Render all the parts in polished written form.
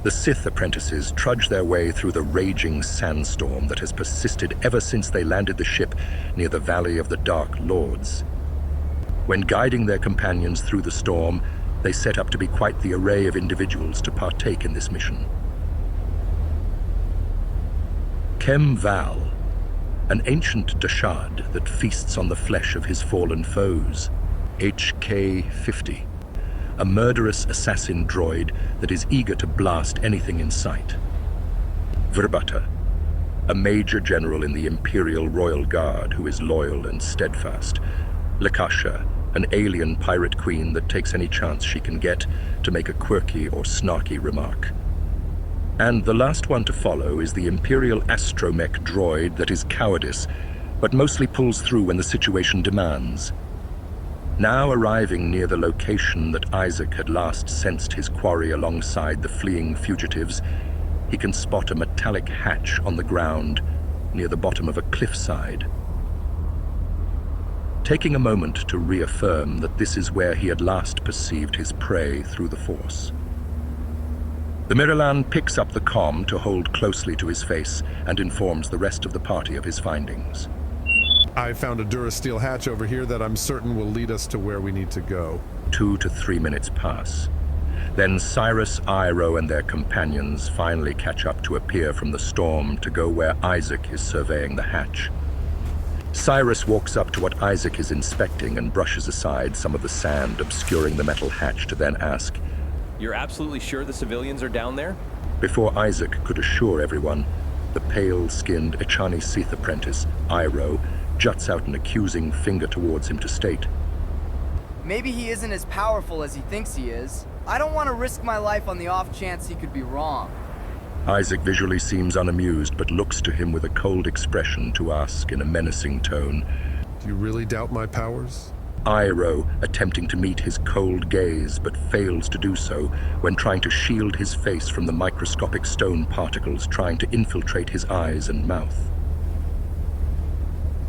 The Sith Apprentices trudge their way through the raging sandstorm that has persisted ever since they landed the ship near the Valley of the Dark Lords. When guiding their companions through the storm, they set up to be quite the array of individuals to partake in this mission. Kem Val, an ancient Dashad that feasts on the flesh of his fallen foes. HK-50, a murderous assassin droid that is eager to blast anything in sight. Verbata, a major general in the Imperial Royal Guard who is loyal and steadfast. Lakasha, an alien pirate queen that takes any chance she can get to make a quirky or snarky remark. And the last one to follow is the Imperial astromech droid that is cowardice, but mostly pulls through when the situation demands. Now arriving near the location that Isaac had last sensed his quarry alongside the fleeing fugitives, he can spot a metallic hatch on the ground near the bottom of a cliffside. Taking a moment to reaffirm that this is where he had last perceived his prey through the Force. The Miralan picks up the comm to hold closely to his face and informs the rest of the party of his findings. I found a Durasteel hatch over here that I'm certain will lead us to where we need to go. 2 to 3 minutes pass. Then Cyrus, Iroh, and their companions finally catch up to appear from the storm to go where Isaac is surveying the hatch. Cyrus walks up to what Isaac is inspecting and brushes aside some of the sand obscuring the metal hatch to then ask, "You're absolutely sure the civilians are down there?" Before Isaac could assure everyone, the pale-skinned Echani Sith apprentice, Iroh, juts out an accusing finger towards him to state, "Maybe he isn't as powerful as he thinks he is. I don't want to risk my life on the off chance he could be wrong." Isaac visually seems unamused but looks to him with a cold expression to ask in a menacing tone, Do you really doubt my powers? Iroh attempting to meet his cold gaze but fails to do so when trying to shield his face from the microscopic stone particles trying to infiltrate his eyes and mouth.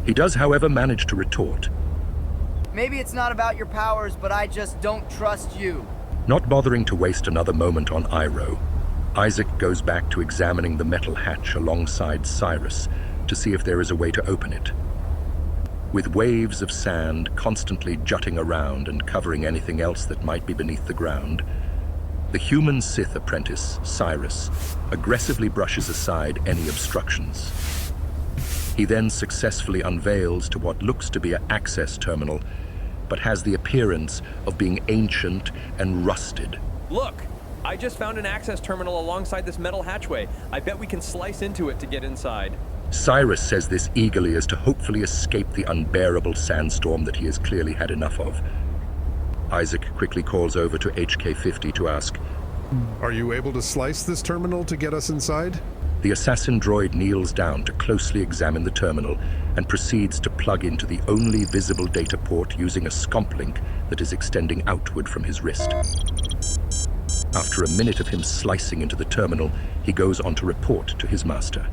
He does, however, manage to retort, "Maybe it's not about your powers, but I just don't trust you." Not bothering to waste another moment on Iroh, Isaac goes back to examining the metal hatch alongside Cyrus to see if there is a way to open it. With waves of sand constantly jutting around and covering anything else that might be beneath the ground, the human Sith apprentice, Cyrus, aggressively brushes aside any obstructions. He then successfully unveils to what looks to be an access terminal, but has the appearance of being ancient and rusted. "Look! I just found an access terminal alongside this metal hatchway. I bet we can slice into it to get inside." Cyrus says this eagerly as to hopefully escape the unbearable sandstorm that he has clearly had enough of. Isaac quickly calls over to HK-50 to ask, Are you able to slice this terminal to get us inside? The assassin droid kneels down to closely examine the terminal and proceeds to plug into the only visible data port using a scomp link that is extending outward from his wrist. After a minute of him slicing into the terminal, he goes on to report to his master.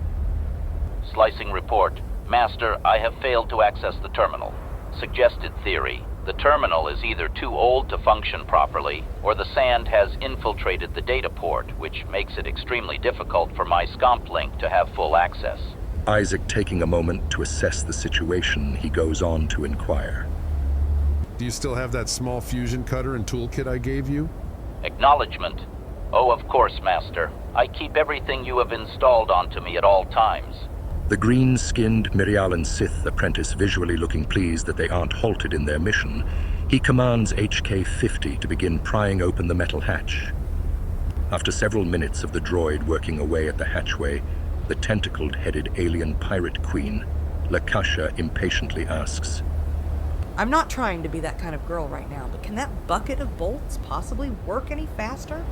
Slicing report. Master, I have failed to access the terminal. Suggested theory. The terminal is either too old to function properly, or the sand has infiltrated the data port, which makes it extremely difficult for my scomp link to have full access. Isaac taking a moment to assess the situation, he goes on to inquire. Do you still have that small fusion cutter and toolkit I gave you? Acknowledgement. Oh, of course, Master. I keep everything you have installed onto me at all times. The green-skinned Mirialan Sith apprentice visually looking pleased that they aren't halted in their mission, he commands HK-50 to begin prying open the metal hatch. After several minutes of the droid working away at the hatchway, the tentacled-headed alien pirate queen, Lakasha, impatiently asks, I'm not trying to be that kind of girl right now, but can that bucket of bolts possibly work any faster?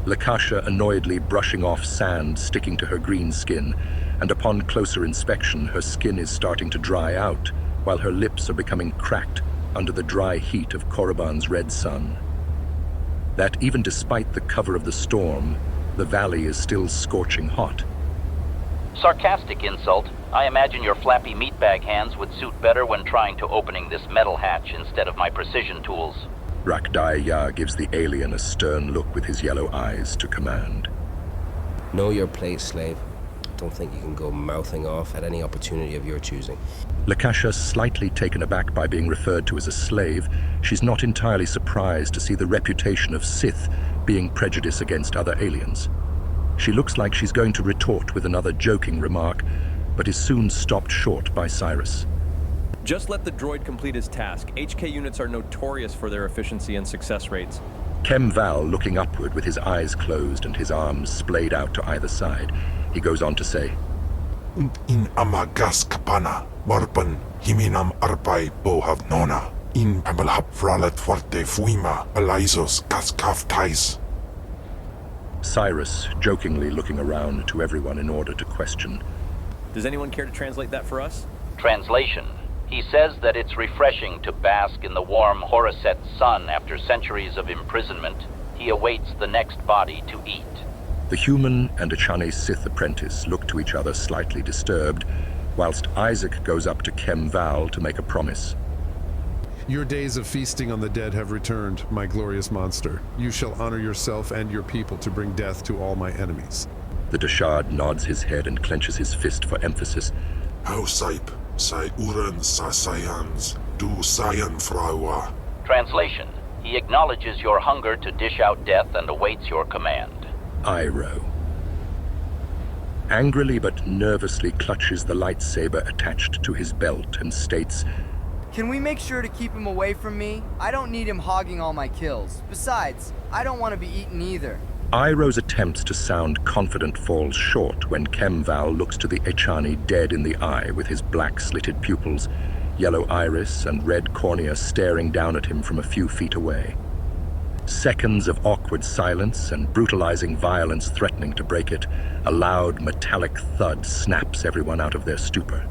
Lakasha annoyedly brushing off sand sticking to her green skin, and upon closer inspection her skin is starting to dry out, while her lips are becoming cracked under the dry heat of Korriban's red sun. That even despite the cover of the storm, the valley is still scorching hot. Sarcastic insult. I imagine your flappy meatbag hands would suit better when trying to opening this metal hatch instead of my precision tools. Rakdai Ya gives the alien a stern look with his yellow eyes to command. Know your place, slave. Don't think you can go mouthing off at any opportunity of your choosing. Lakasha, slightly taken aback by being referred to as a slave, she's not entirely surprised to see the reputation of Sith being prejudice against other aliens. She looks like she's going to retort with another joking remark, but is soon stopped short by Cyrus. Just let the droid complete his task. HK units are notorious for their efficiency and success rates. Kem Val looking upward with his eyes closed and his arms splayed out to either side. He goes on to say, Und in amagas kapana, warpan himinam arpai bohav nona. In pamalhap fralet forte fuima, alaisos kaskaf tais. Cyrus jokingly looking around to everyone in order to question. Does anyone care to translate that for us? Translation. He says that it's refreshing to bask in the warm Horaset sun after centuries of imprisonment. He awaits the next body to eat. The human and Achane Sith apprentice look to each other slightly disturbed, whilst Isaac goes up to Kem Val to make a promise. Your days of feasting on the dead have returned, my glorious monster. You shall honor yourself and your people to bring death to all my enemies. The Dashard nods his head and clenches his fist for emphasis. How saip, sai uran sa sayans, du sayan frawa. Translation. He acknowledges your hunger to dish out death and awaits your command. Iroh angrily but nervously clutches the lightsaber attached to his belt and states, Can we make sure to keep him away from me? I don't need him hogging all my kills. Besides, I don't want to be eaten either. Iroh's attempts to sound confident falls short when Kem Val looks to the Echani dead in the eye with his black slitted pupils, yellow iris and red cornea staring down at him from a few feet away. Seconds of awkward silence and brutalizing violence threatening to break it, a loud metallic thud snaps everyone out of their stupor.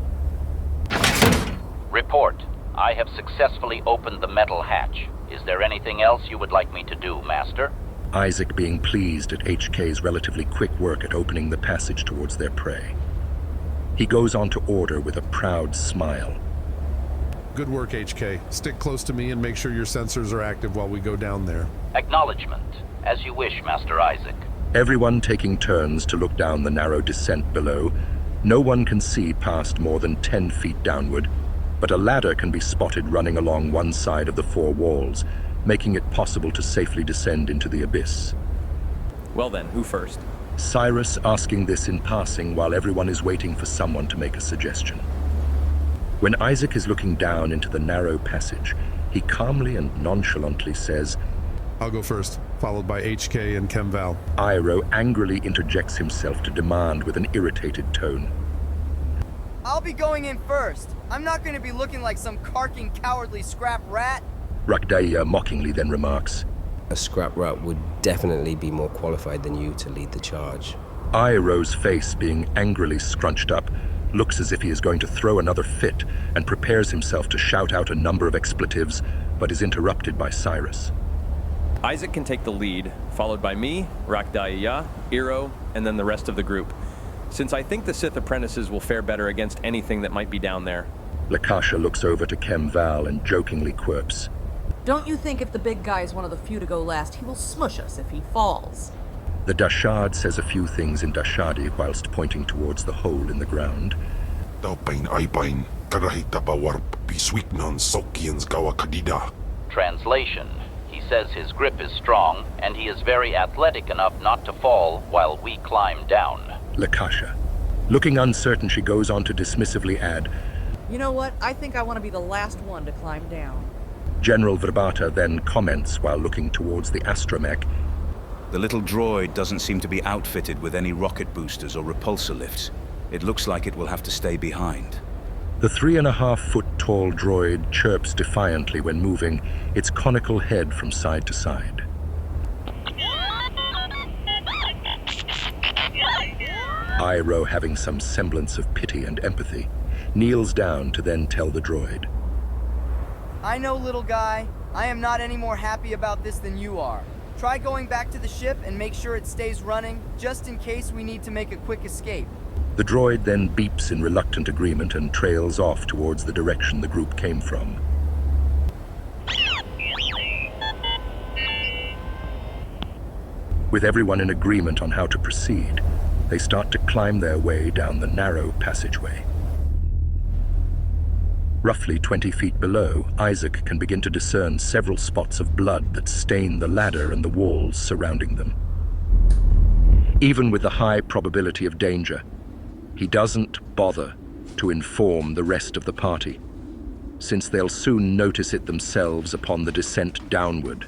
Report. I have successfully opened the metal hatch. Is there anything else you would like me to do, Master? Isaac being pleased at HK's relatively quick work at opening the passage towards their prey. He goes on to order with a proud smile. Good work, HK. Stick close to me and make sure your sensors are active while we go down there. Acknowledgement. As you wish, Master Isaac. Everyone taking turns to look down the narrow descent below. No one can see past more than 10 feet downward, but a ladder can be spotted running along one side of the four walls, making it possible to safely descend into the abyss. Well then, who first? Cyrus asking this in passing while everyone is waiting for someone to make a suggestion. When Isaac is looking down into the narrow passage, he calmly and nonchalantly says, I'll go first, followed by HK and Kem Val. Iroh angrily interjects himself to demand with an irritated tone. I'll be going in first. I'm not going to be looking like some carking, cowardly scrap rat. Rakdaya mockingly then remarks, A scrap rat would definitely be more qualified than you to lead the charge. Iroh's face being angrily scrunched up, looks as if he is going to throw another fit and prepares himself to shout out a number of expletives, but is interrupted by Cyrus. Isaac can take the lead, followed by me, Rakdaya, Iro, and then the rest of the group, since I think the Sith Apprentices will fare better against anything that might be down there. Lakasha looks over to Kem Val and jokingly quirks, Don't you think if the big guy is one of the few to go last, he will smush us if he falls? The Dashard says a few things in Dashadi whilst pointing towards the hole in the ground. Daupain aipain, karahita bawarp, biswiknon sokians gawa kadida. Translation. He says his grip is strong, and he is very athletic enough not to fall while we climb down. Lakasha. Looking uncertain, she goes on to dismissively add, You know what? I think I want to be the last one to climb down. General Verbata then comments while looking towards the astromech, The little droid doesn't seem to be outfitted with any rocket boosters or repulsor lifts. It looks like it will have to stay behind. The 3.5-foot tall droid chirps defiantly when moving, its conical head from side to side. Iroh, having some semblance of pity and empathy, kneels down to then tell the droid. I know, little guy. I am not any more happy about this than you are. Try going back to the ship and make sure it stays running, just in case we need to make a quick escape. The droid then beeps in reluctant agreement and trails off towards the direction the group came from. With everyone in agreement on how to proceed, They start to climb their way down the narrow passageway. Roughly 20 feet below, Isaac can begin to discern several spots of blood that stain the ladder and the walls surrounding them. Even with the high probability of danger, he doesn't bother to inform the rest of the party, since they'll soon notice it themselves upon the descent downward.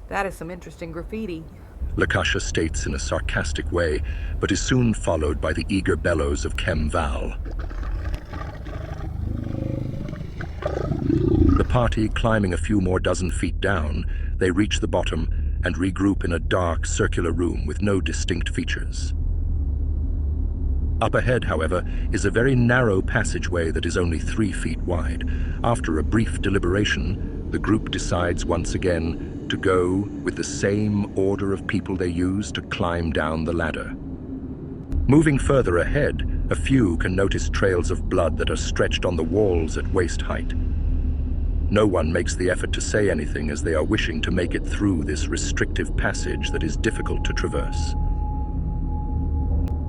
That is some interesting graffiti. Lakasha states in a sarcastic way, but is soon followed by the eager bellows of Kem Val. The party climbing a few more dozen feet down, they reach the bottom and regroup in a dark, circular room with no distinct features. Up ahead, however, is a very narrow passageway that is only 3 feet wide. After a brief deliberation, the group decides once again to go with the same order of people they used to climb down the ladder. Moving further ahead, a few can notice trails of blood that are stretched on the walls at waist height. No one makes the effort to say anything as they are wishing to make it through this restrictive passage that is difficult to traverse.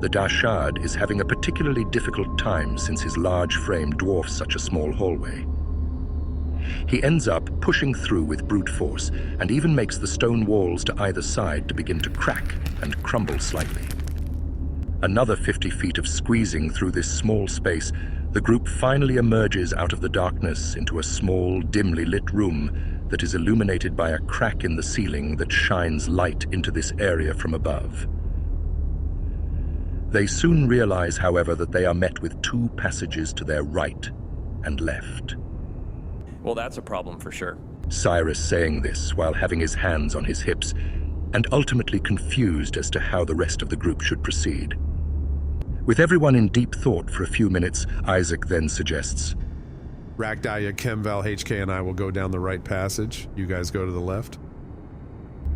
The Dashad is having a particularly difficult time since his large frame dwarfs such a small hallway. He ends up pushing through with brute force and even makes the stone walls to either side to begin to crack and crumble slightly. Another 50 feet of squeezing through this small space, the group finally emerges out of the darkness into a small, dimly lit room that is illuminated by a crack in the ceiling that shines light into this area from above. They soon realize, however, that they are met with 2 passages to their right and left. Well, that's a problem for sure. Cyrus saying this while having his hands on his hips and ultimately confused as to how the rest of the group should proceed. With everyone in deep thought for a few minutes, Isaac then suggests, Rakdaya, Kemval, HK, and I will go down the right passage. You guys go to the left.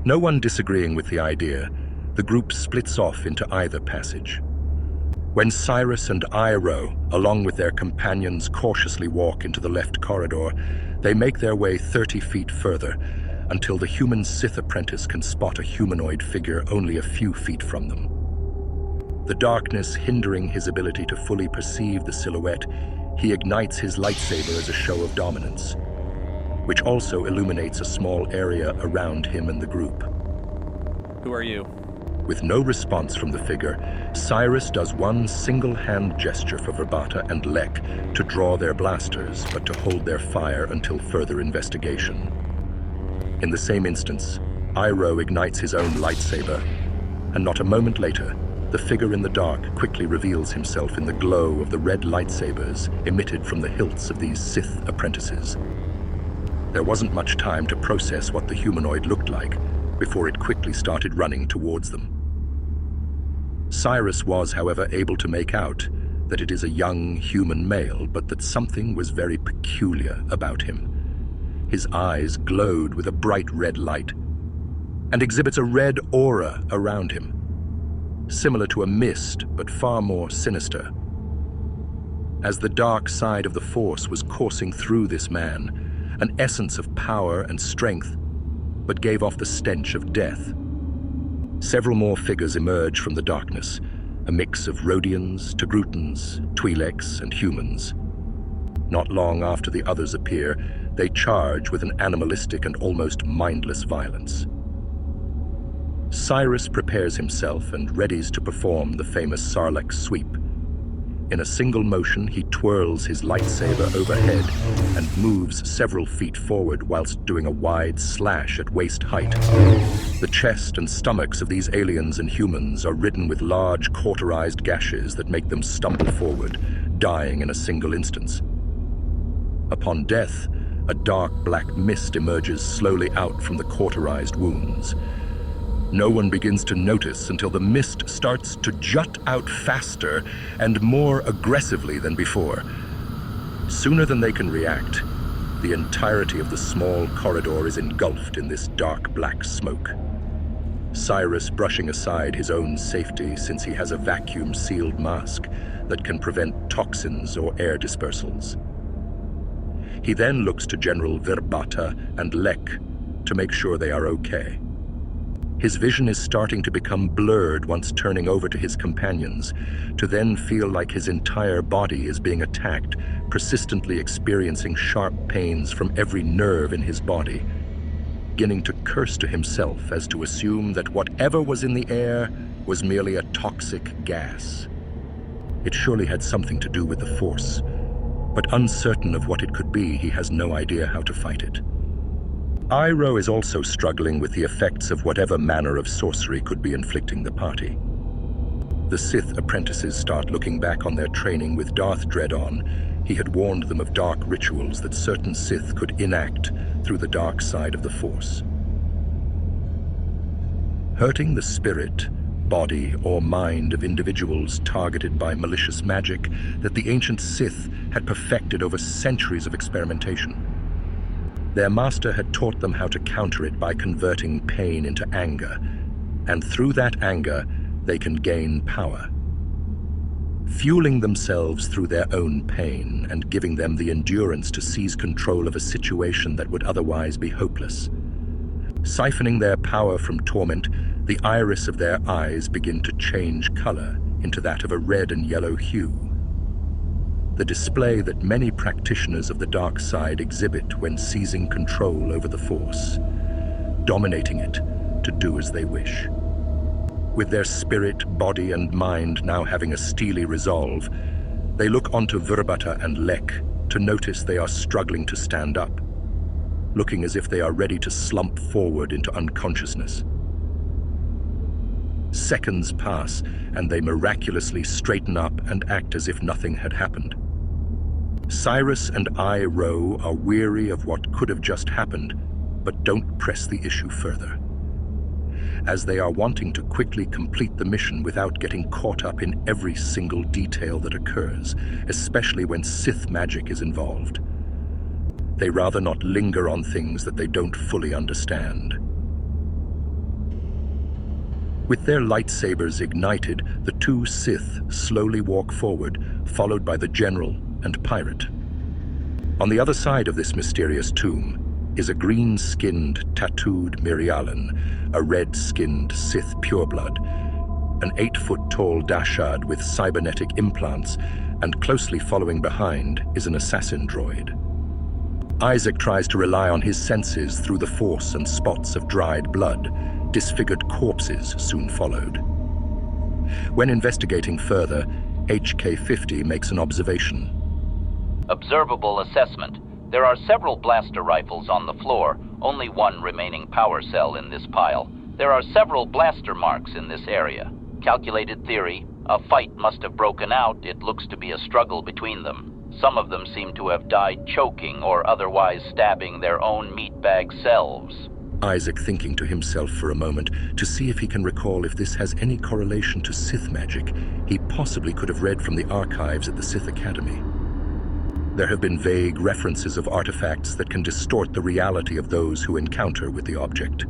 No one disagreeing with the idea, the group splits off into either passage. When Cyrus and Iroh, along with their companions, cautiously walk into the left corridor, they make their way 30 feet further, until the human Sith apprentice can spot a humanoid figure only a few feet from them. The darkness hindering his ability to fully perceive the silhouette, he ignites his lightsaber as a show of dominance, which also illuminates a small area around him and the group. Who are you? With no response from the figure, Cyrus does one single-hand gesture for Verbata and Lek to draw their blasters, but to hold their fire until further investigation. In the same instance, Iroh ignites his own lightsaber, and not a moment later, the figure in the dark quickly reveals himself in the glow of the red lightsabers emitted from the hilts of these Sith apprentices. There wasn't much time to process what the humanoid looked like before it quickly started running towards them. Cyrus was, however, able to make out that it is a young human male, but that something was very peculiar about him. His eyes glowed with a bright red light and exhibits a red aura around him, similar to a mist, but far more sinister. As the dark side of the Force was coursing through this man, an essence of power and strength, but gave off the stench of death. Several more figures emerge from the darkness, a mix of Rhodians, Togruttans, Twi'leks, and humans. Not long after the others appear, they charge with an animalistic and almost mindless violence. Cyrus prepares himself and readies to perform the famous Sarlacc sweep. In a single motion, he twirls his lightsaber overhead and moves several feet forward whilst doing a wide slash at waist height. The chest and stomachs of these aliens and humans are ridden with large cauterized gashes that make them stumble forward, dying in a single instance. Upon death, a dark black mist emerges slowly out from the cauterized wounds. No one begins to notice until the mist starts to jut out faster and more aggressively than before. Sooner than they can react, the entirety of the small corridor is engulfed in this dark black smoke. Cyrus brushing aside his own safety since he has a vacuum-sealed mask that can prevent toxins or air dispersals. He then looks to General Verbata and Lek to make sure they are okay. His vision is starting to become blurred once turning over to his companions, to then feel like his entire body is being attacked, persistently experiencing sharp pains from every nerve in his body, beginning to curse to himself as to assume that whatever was in the air was merely a toxic gas. It surely had something to do with the Force, but uncertain of what it could be, he has no idea how to fight it. Iroh is also struggling with the effects of whatever manner of sorcery could be inflicting the party. The Sith Apprentices start looking back on their training with Darth Dread. He had warned them of dark rituals that certain Sith could enact through the dark side of the Force. Hurting the spirit, body, or mind of individuals targeted by malicious magic that the ancient Sith had perfected over centuries of experimentation. Their master had taught them how to counter it by converting pain into anger, and through that anger, they can gain power. Fueling themselves through their own pain and giving them the endurance to seize control of a situation that would otherwise be hopeless. Siphoning their power from torment, the iris of their eyes begin to change color into that of a red and yellow hue. The display that many practitioners of the dark side exhibit when seizing control over the Force, dominating it to do as they wish. With their spirit, body, and mind now having a steely resolve, they look onto Vurbata and Lek to notice they are struggling to stand up, looking as if they are ready to slump forward into unconsciousness. Seconds pass, and they miraculously straighten up and act as if nothing had happened. Cyrus and Iroh are weary of what could have just happened, but don't press the issue further, as they are wanting to quickly complete the mission without getting caught up in every single detail that occurs, especially when Sith magic is involved. They rather not linger on things that they don't fully understand. With their lightsabers ignited, the two Sith slowly walk forward, followed by the General and Pirate. On the other side of this mysterious tomb is a green-skinned, tattooed Mirialan, a red-skinned Sith pureblood, an 8-foot-tall Dashad with cybernetic implants, and closely following behind is an assassin droid. Isaac tries to rely on his senses through the Force, and spots of dried blood, disfigured corpses soon followed. When investigating further, HK-50 makes an observation. Observable assessment. There are several blaster rifles on the floor, only one remaining power cell in this pile. There are several blaster marks in this area. Calculated theory, a fight must have broken out. It looks to be a struggle between them. Some of them seem to have died choking or otherwise stabbing their own meatbag selves. Isaac thinking to himself for a moment to see if he can recall if this has any correlation to Sith magic he possibly could have read from the archives at the Sith Academy. There have been vague references of artifacts that can distort the reality of those who encounter with the object.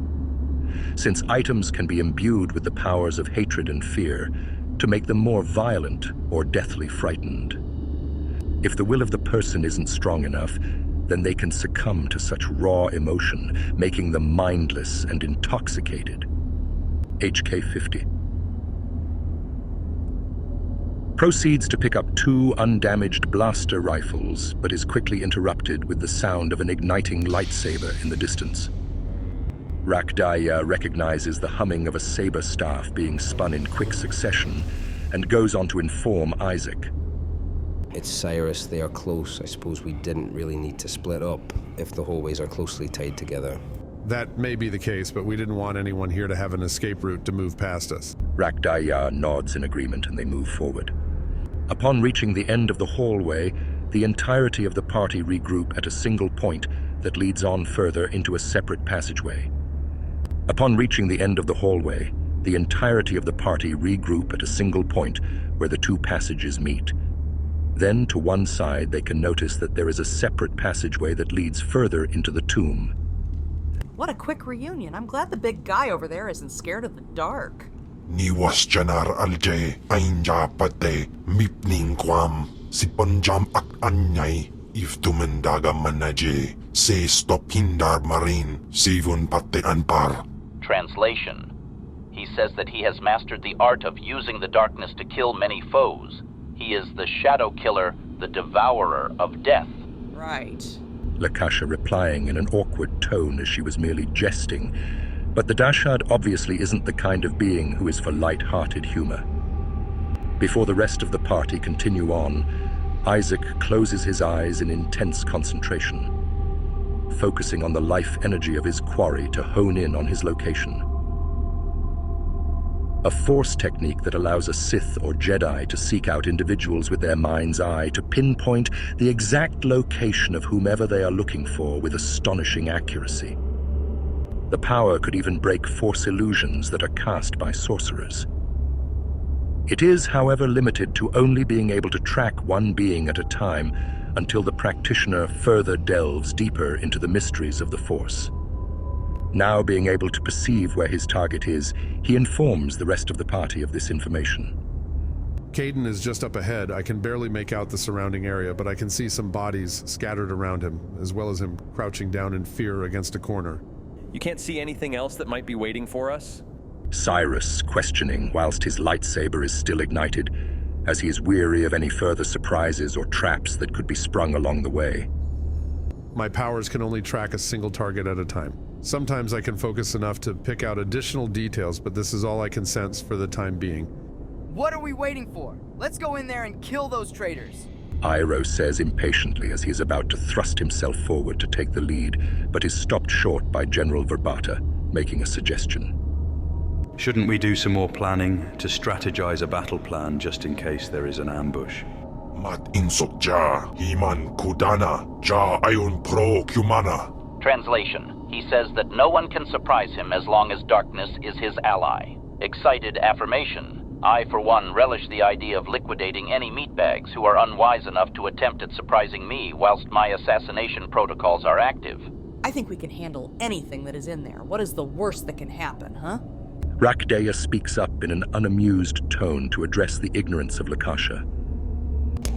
Since items can be imbued with the powers of hatred and fear to make them more violent or deathly frightened. If the will of the person isn't strong enough, then they can succumb to such raw emotion, making them mindless and intoxicated. HK-50 proceeds to pick up 2 undamaged blaster rifles, but is quickly interrupted with the sound of an igniting lightsaber in the distance. Rakdaya recognizes the humming of a saber staff being spun in quick succession and goes on to inform Isaac. It's Cyrus, they are close. I suppose we didn't really need to split up if the hallways are closely tied together. That may be the case, but we didn't want anyone here to have an escape route to move past us. Rakdaya nods in agreement and they move forward. Upon reaching the end of the hallway, the entirety of the party regroup at a single point that leads on further into a separate passageway. Upon reaching the end of the hallway, the entirety of the party regroup at a single point where the 2 passages meet. Then, to one side, they can notice that there is a separate passageway that leads further into the tomb. What a quick reunion. I'm glad the big guy over there isn't scared of the dark. Niwas janar alje ainja pate mipning kwam si panjam ak anyay if tumendaga manaje se stop hindar marin sivun pate anpar. Translation. He says that he has mastered the art of using the darkness to kill many foes. He is the Shadow Killer, the Devourer of Death. Right. Lakasha replying in an awkward tone as she was merely jesting, but the Dashad obviously isn't the kind of being who is for light-hearted humor. Before the rest of the party continue on, Isaac closes his eyes in intense concentration, focusing on the life energy of his quarry to hone in on his location. A force technique that allows a Sith or Jedi to seek out individuals with their mind's eye to pinpoint the exact location of whomever they are looking for with astonishing accuracy. The power could even break force illusions that are cast by sorcerers. It is, however, limited to only being able to track one being at a time until the practitioner further delves deeper into the mysteries of the Force. Now being able to perceive where his target is, he informs the rest of the party of this information. Caden is just up ahead. I can barely make out the surrounding area, but I can see some bodies scattered around him, as well as him crouching down in fear against a corner. You can't see anything else that might be waiting for us? Cyrus questioning whilst his lightsaber is still ignited, as he is weary of any further surprises or traps that could be sprung along the way. My powers can only track a single target at a time. Sometimes I can focus enough to pick out additional details, but this is all I can sense for the time being. What are we waiting for? Let's go in there and kill those traitors. Iroh says impatiently as he is about to thrust himself forward to take the lead, but is stopped short by General Verbata, making a suggestion. Shouldn't we do some more planning to strategize a battle plan just in case there is an ambush? Mat insok ja, himan kudana, ja ayun pro kumana. Translation. He says that no one can surprise him as long as darkness is his ally. Excited affirmation. I, for one, relish the idea of liquidating any meatbags who are unwise enough to attempt at surprising me whilst my assassination protocols are active. I think we can handle anything that is in there. What is the worst that can happen, huh? Rakdeya speaks up in an unamused tone to address the ignorance of Lakasha.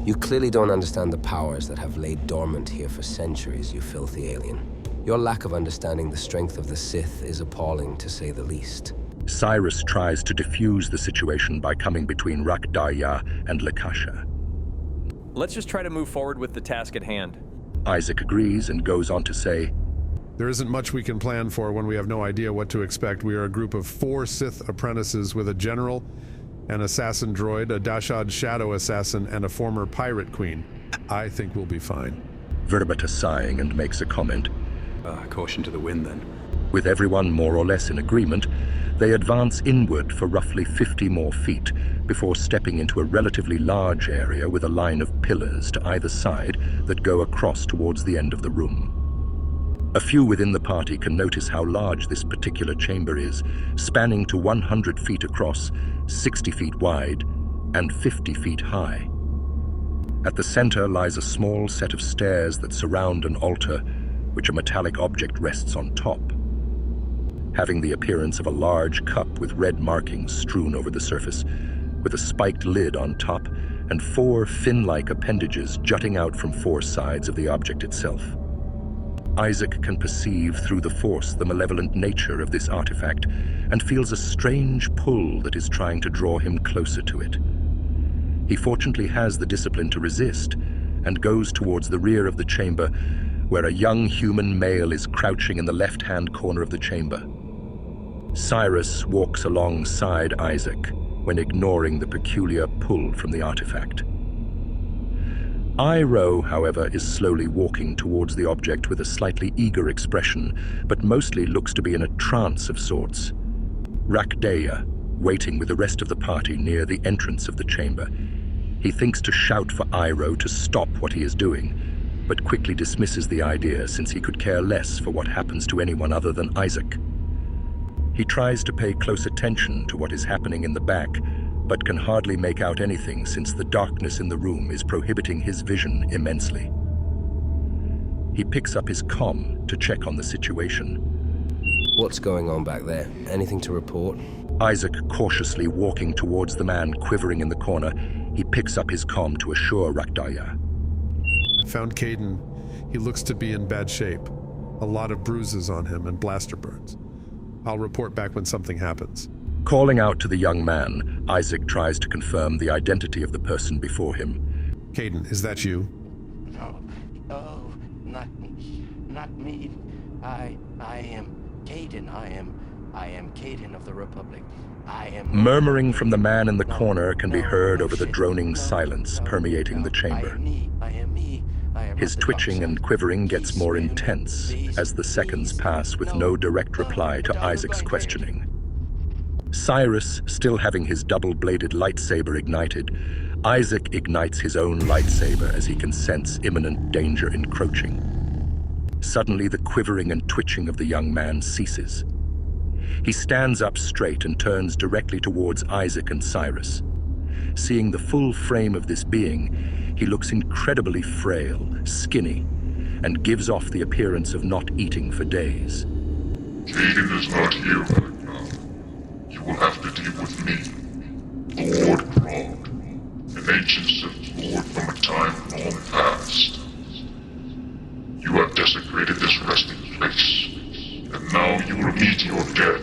You clearly don't understand the powers that have laid dormant here for centuries, you filthy alien. Your lack of understanding the strength of the Sith is appalling, to say the least. Cyrus tries to defuse the situation by coming between Rakdeya and Lakasha. Let's just try to move forward with the task at hand. Isaac agrees and goes on to say, There isn't much we can plan for when we have no idea what to expect. We are a group of 4 Sith apprentices with a general, an assassin droid, a Dashad shadow assassin, and a former pirate queen. I think we'll be fine. Verbata sighing and makes a comment. Caution to the wind then. With everyone more or less in agreement, they advance inward for roughly 50 more feet before stepping into a relatively large area with a line of pillars to either side that go across towards the end of the room. A few within the party can notice how large this particular chamber is, spanning to 100 feet across, 60 feet wide, and 50 feet high. At the center lies a small set of stairs that surround an altar, which a metallic object rests on top, having the appearance of a large cup with red markings strewn over the surface, with a spiked lid on top and 4 fin-like appendages jutting out from 4 sides of the object itself. Isaac can perceive through the Force the malevolent nature of this artifact and feels a strange pull that is trying to draw him closer to it. He fortunately has the discipline to resist and goes towards the rear of the chamber, where a young human male is crouching in the left-hand corner of the chamber. Cyrus walks alongside Isaac when ignoring the peculiar pull from the artifact. Iroh, however, is slowly walking towards the object with a slightly eager expression, but mostly looks to be in a trance of sorts. Rakdeya, waiting with the rest of the party near the entrance of the chamber. He thinks to shout for Iroh to stop what he is doing, but quickly dismisses the idea since he could care less for what happens to anyone other than Isaac. He tries to pay close attention to what is happening in the back, but can hardly make out anything since the darkness in the room is prohibiting his vision immensely. He picks up his comm to check on the situation. What's going on back there? Anything to report? Isaac cautiously walking towards the man quivering in the corner, he picks up his comm to assure Rakdeya. I found Caden. He looks to be in bad shape. A lot of bruises on him and blaster burns. I'll report back when something happens. Calling out to the young man, Isaac tries to confirm the identity of the person before him. Caden, is that you? No, not me. Not me. I am Caden. I am Caden of the Republic. I am... Murmuring from the man in the corner can be heard over the droning silence permeating the chamber. I am me. His twitching and quivering gets more intense as the seconds pass with no direct reply to Isaac's questioning. Cyrus, still having his double-bladed lightsaber ignited, Isaac ignites his own lightsaber as he can sense imminent danger encroaching. Suddenly, the quivering and twitching of the young man ceases. He stands up straight and turns directly towards Isaac and Cyrus. Seeing the full frame of this being, he looks incredibly frail, skinny, and gives off the appearance of not eating for days. Caden is not here right now. You will have to deal with me, the Lord Grog, an ancient Sith Lord from a time long past. You have desecrated this resting place, and now you will meet your death.